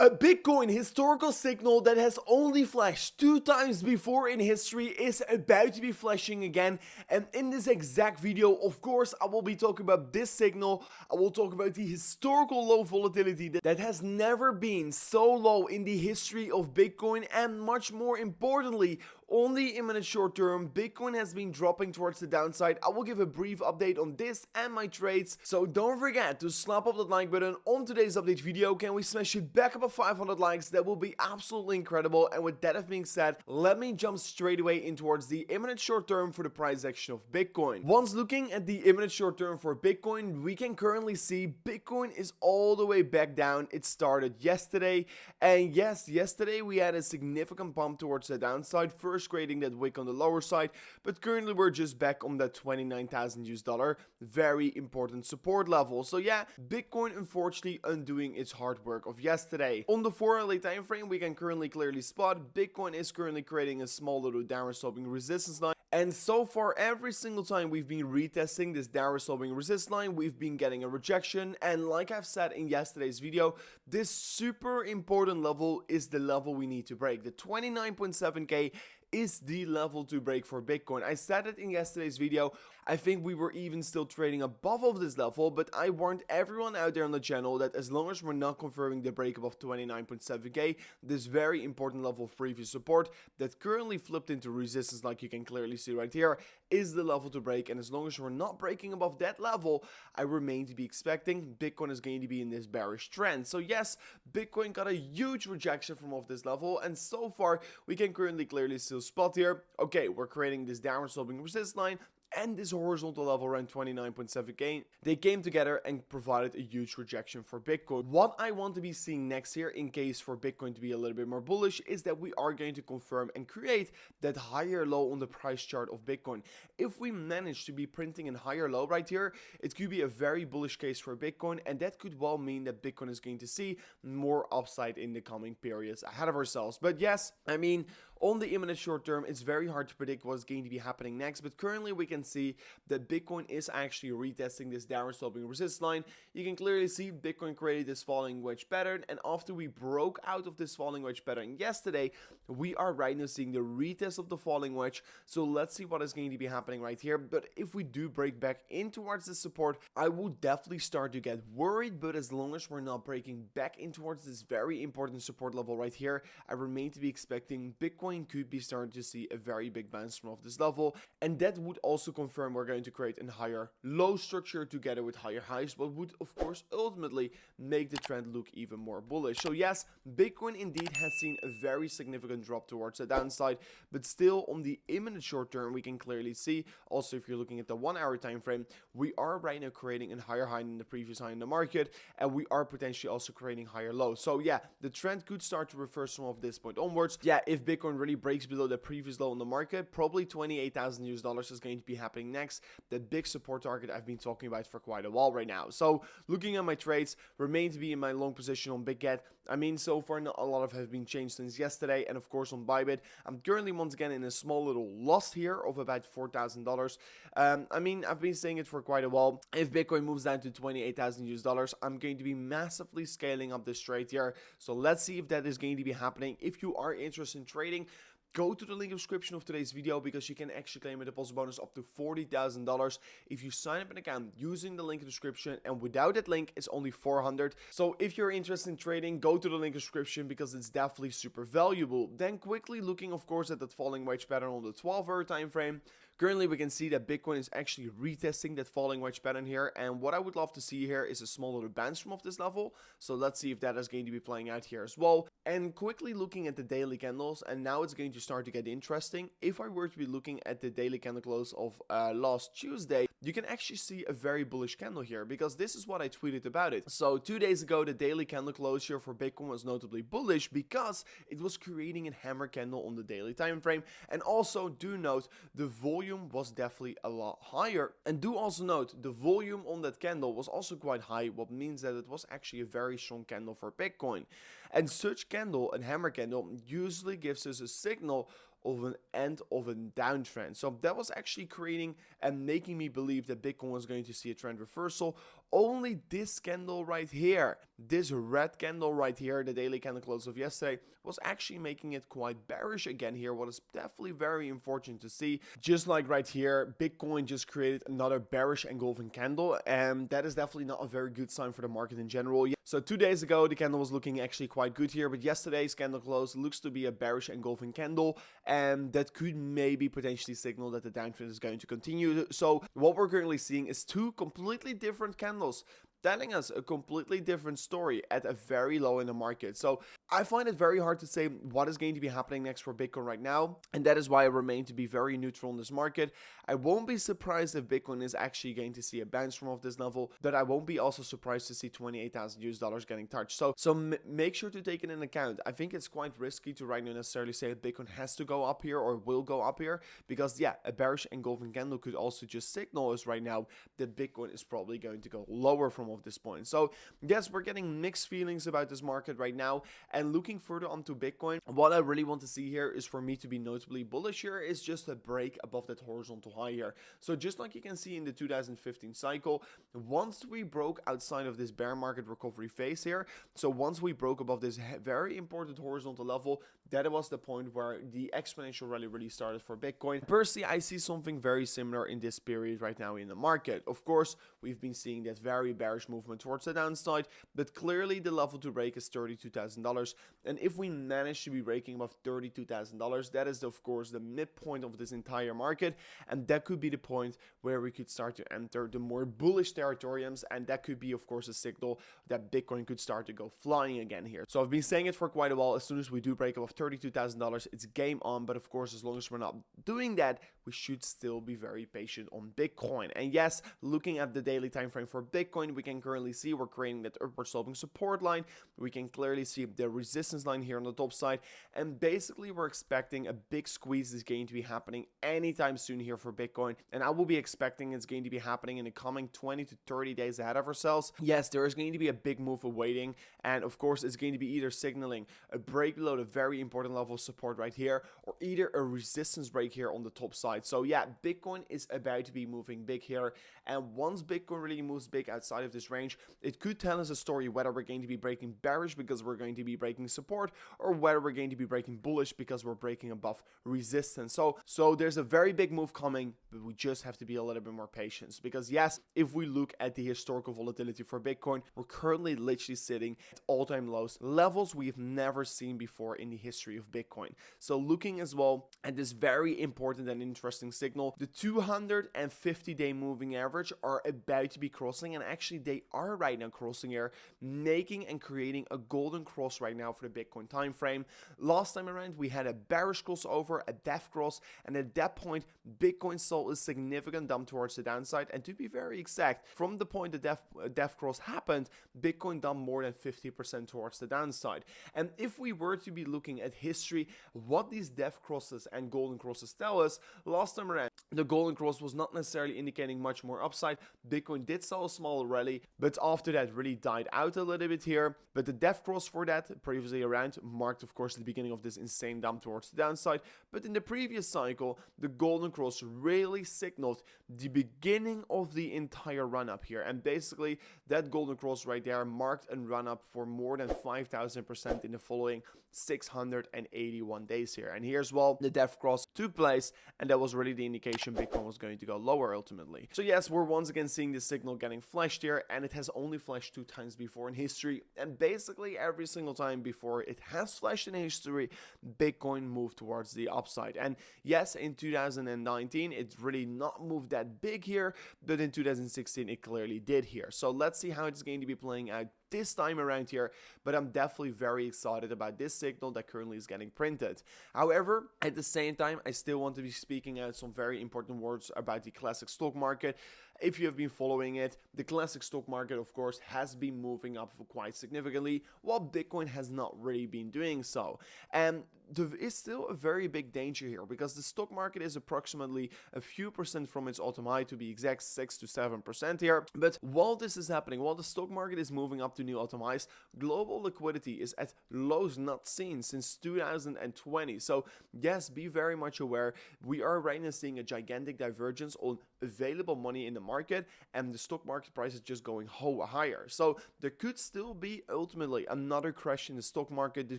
A Bitcoin historical signal that has only flashed 2 times before in history is about to be flashing again, and in this exact video, of course, I will be talking about this signal. I will talk about the historical low volatility that has never been so low in the history of Bitcoin, and much more importantly, on the imminent short term, Bitcoin has been dropping towards the downside. I will give a brief update on this and my trades, so don't forget to slap up that like button on today's update video. Can we smash it back up of 500 likes? That will be absolutely incredible. And with that being said, let me jump straight away in towards the imminent short term for the price action of Bitcoin. Once looking at the imminent short term for Bitcoin, we can currently see Bitcoin is all the way back down. It started yesterday, and yes, yesterday we had a significant bump towards the downside, first creating that wick on the lower side, but currently we're just back on that 29,000 US dollar, very important support level. So yeah, Bitcoin unfortunately undoing its hard work of yesterday. On the 4-hourly time frame, we can currently clearly spot Bitcoin is currently creating a small little downward sloping resistance line. And so far, every single time we've been retesting this downward sloping resistance line, we've been getting a rejection. And like I've said in yesterday's video, this super important level is the level we need to break. The 29.7k is the level to break for Bitcoin. I said it in yesterday's video. I think we were even still trading above of this level, but I warned everyone out there on the channel that as long as we're not confirming the break above 29.7k, this very important level of previous support that currently flipped into resistance, like you can clearly see right here, is the level to break. And as long as we're not breaking above that level, I remain to be expecting Bitcoin is going to be in this bearish trend. So yes, Bitcoin got a huge rejection from off this level, and so far we can currently clearly still spot here. Okay, we're creating this downward sloping resistance line and this horizontal level around 29.7k, they came together and provided a huge rejection for Bitcoin. What I want to be seeing next here, in case for Bitcoin to be a little bit more bullish, is that we are going to confirm and create that higher low on the price chart of Bitcoin. If we manage to be printing a higher low right here, it could be a very bullish case for Bitcoin, and that could well mean that Bitcoin is going to see more upside in the coming periods ahead of ourselves. But yes, I mean, on the imminent short term, it's very hard to predict what's going to be happening next, but currently we can see that Bitcoin is actually retesting this downward sloping resistance line. You can clearly see Bitcoin created this falling wedge pattern, and after we broke out of this falling wedge pattern yesterday, we are right now seeing the retest of the falling wedge. So let's see what is going to be happening right here. But if we do break back in towards this support, I will definitely start to get worried. But as long as we're not breaking back in towards this very important support level right here, I remain to be expecting Bitcoin could be starting to see a very big bounce from off this level, and that would also confirm we're going to create a higher low structure together with higher highs, but would of course ultimately make the trend look even more bullish. So yes, Bitcoin indeed has seen a very significant drop towards the downside, but still on the imminent short term we can clearly see, also if you're looking at the 1-hour time frame, we are right now creating a higher high than the previous high in the market, and we are potentially also creating higher lows. So yeah, the trend could start to reverse from off this point onwards. Yeah, if Bitcoin really breaks below the previous low in the market, probably 28,000 US dollars is going to be happening next. That big support target I've been talking about for quite a while right now. So looking at my trades, remain to be in my long position on BitGet. I mean, so far not a lot of has been changed since yesterday, and of course on Bybit, I'm currently once again in a small little loss here of about $4,000. I mean, I've been saying it for quite a while. If Bitcoin moves down to 28,000 US dollars, I'm going to be massively scaling up this trade here. So let's see if that is going to be happening. If you are interested in trading, go to the link in the description of today's video, because you can actually claim a deposit bonus up to $40,000 if you sign up an account using the link in the description, and without that link it's only $400. So if you're interested in trading, go to the link in the description, because it's definitely super valuable. Then quickly looking of course at that falling wedge pattern on the 12-hour time frame, currently we can see that Bitcoin is actually retesting that falling wedge pattern here, and what I would love to see here is a small little bounce from off this level. So let's see if that is going to be playing out here as well. And quickly looking at the daily candles, and now it's going to start to get interesting. If I were to be looking at the daily candle close of last Tuesday, you can actually see a very bullish candle here, because this is what I tweeted about it. So 2 days ago, the daily candle close here for Bitcoin was notably bullish because it was creating a hammer candle on the daily time frame. And also do note, the volume was definitely a lot higher, and do also note the volume on that candle was also quite high, what means that it was actually a very strong candle for Bitcoin. And such candle, a hammer candle, usually gives us a signal of an end of a downtrend. So that was actually creating and making me believe that Bitcoin was going to see a trend reversal. only this candle right here, this red candle right here, the daily candle close of yesterday, was actually making it quite bearish again here, what is definitely very unfortunate to see. Just like right here, Bitcoin just created another bearish engulfing candle, and that is definitely not a very good sign for the market in general. So 2 days ago, the candle was looking actually quite good here, but yesterday's candle close looks to be a bearish engulfing candle, and that could maybe potentially signal that the downtrend is going to continue. So what we're currently seeing is two completely different candles telling us a completely different story at a very low in the market. So I find it very hard to say what is going to be happening next for Bitcoin right now, and that is why I remain to be very neutral in this market. I won't be surprised if Bitcoin is actually going to see a bounce from off this level, but I won't be also surprised to see 28,000 US dollars getting touched. So make sure to take it in account. I think it's quite risky to right now necessarily say that Bitcoin has to go up here or will go up here, because yeah, a bearish engulfing candle could also just signal us right now that Bitcoin is probably going to go lower from off this point. So yes, we're getting mixed feelings about this market right now, and looking further onto Bitcoin, what I really want to see here is for me to be notably bullish here is just a break above that horizontal high here. So just like you can see in the 2015 cycle, once we broke outside of this bear market recovery phase here, so once we broke above this very important horizontal level, that was the point where the exponential rally really started for Bitcoin. Personally, I see something very similar in this period right now in the market. Of course, we've been seeing that very bearish movement towards the downside, but clearly the level to break is $32,000. And if we manage to be breaking above $32,000, that is of course the midpoint of this entire market, and that could be the point where we could start to enter the more bullish territoriums, and that could be of course a signal that Bitcoin could start to go flying again here. So I've been saying it for quite a while, as soon as we do break above $32,000, it's game on, but of course as long as we're not doing that, we should still be very patient on Bitcoin. And yes, looking at the daily time frame for Bitcoin, we can currently see we're creating that upward sloping support line. We can clearly see the resistance line here on the top side, and basically we're expecting a big squeeze is going to be happening anytime soon here for Bitcoin, and I will be expecting it's going to be happening in the coming 20 to 30 days ahead of ourselves. Yes, there is going to be a big move awaiting, and of course it's going to be either signaling a break below the very important level of support right here, or either a resistance break here on the top side. So yeah, Bitcoin is about to be moving big here, and once Bitcoin really moves big outside of this range, it could tell us a story whether we're going to be breaking bearish because we're going to be breaking support, or whether we're going to be breaking bullish because we're breaking above resistance. So there's a very big move coming, but we just have to be a little bit more patient, because yes, if we look at the historical volatility for Bitcoin, we're currently literally sitting at all-time lows, levels we've never seen before in the history of Bitcoin. So looking as well at this very important and interesting signal, the 250-day moving average are about to be crossing, and actually they are right now crossing here, making and creating a golden cross right now for the Bitcoin time frame. Last time around we had a bearish crossover, a death cross, and at that point Bitcoin saw a significant dump towards the downside, and to be very exact, from the point the death cross happened, Bitcoin dumped more than 50% towards the downside. And if we were to be looking at history, what these death crosses and golden crosses tell us, last time around the golden cross was not necessarily indicating much more upside. Bitcoin did sell a small rally, but after that really died out a little bit here. But the death cross for that previously around marked of course the beginning of this insane dump towards the downside. But in the previous cycle, the golden cross really signaled the beginning of the entire run up here, and basically that golden cross right there marked a run up for more than 5,000% in the following 681 days here. And here's well the death cross took place, and that was really the indication Bitcoin was going to go lower ultimately. So yes, we're once again seeing this signal getting flashed here, and it has only flashed 2 times before in history, and basically every single time before it has flashed in history, Bitcoin moved towards the upside. And yes, in 2019 it really not moved that big here, but in 2016 it clearly did here. So let's see how it's going to be playing out this time around here, but I'm definitely very excited about this signal that currently is getting printed. However, at the same time, I still want to be speaking out some very important words about the classic stock market. If you have been following it, the classic stock market, of course, has been moving up quite significantly, while Bitcoin has not really been doing so. And there is still a very big danger here because the stock market is approximately a few percent from its all-time high, to be exact 6 to 7% here. But while this is happening, while the stock market is moving up to new all-time highs, global liquidity is at lows not seen since 2020. So yes, be very much aware. We are right now seeing a gigantic divergence on available money in the market, and the stock market price is just going higher. So there could still be ultimately another crash in the stock market. There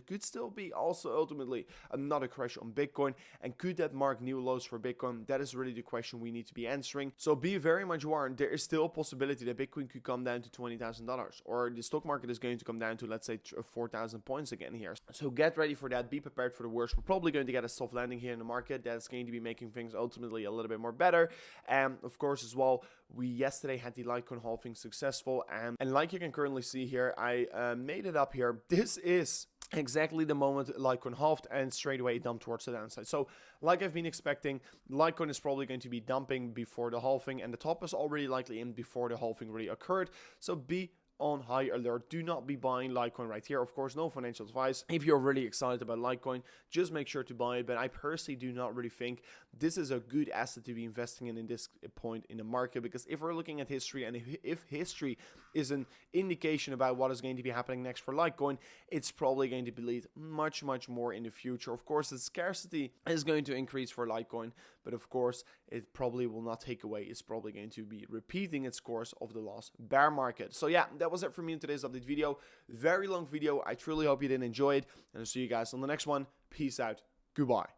could still be also ultimately another crash on Bitcoin. And could that mark new lows for Bitcoin? That is really the question we need to be answering. So be very much warned. There is still a possibility that Bitcoin could come down to $20,000, or the stock market is going to come down to, let's say, 4,000 points again here. So get ready for that. Be prepared for the worst. We're probably going to get a soft landing here in the market. That's going to be making things ultimately a little bit more better. And of course, as well, we yesterday had the Litecoin halving successful, and like you can currently see here, I made it up here. This is exactly the moment Litecoin halved and straight away dumped towards the downside. So like I've been expecting, Litecoin is probably going to be dumping before the halving, and the top is already likely in before the halving really occurred. So be on high alert. Do not be buying Litecoin right here. Of course, no financial advice. If you're really excited about Litecoin, just make sure to buy it. But I personally do not really think this is a good asset to be investing in this point in the market, because if we're looking at history, and if history is an indication about what is going to be happening next for Litecoin, it's probably going to bleed much more in the future. Of course, the scarcity is going to increase for Litecoin, but of course, it probably will not take away. It's probably going to be repeating its course of the last bear market. So yeah, that was it for me in today's update video. Very long video. I truly hope you did enjoy it, and I'll see you guys on the next one. Peace out. Goodbye.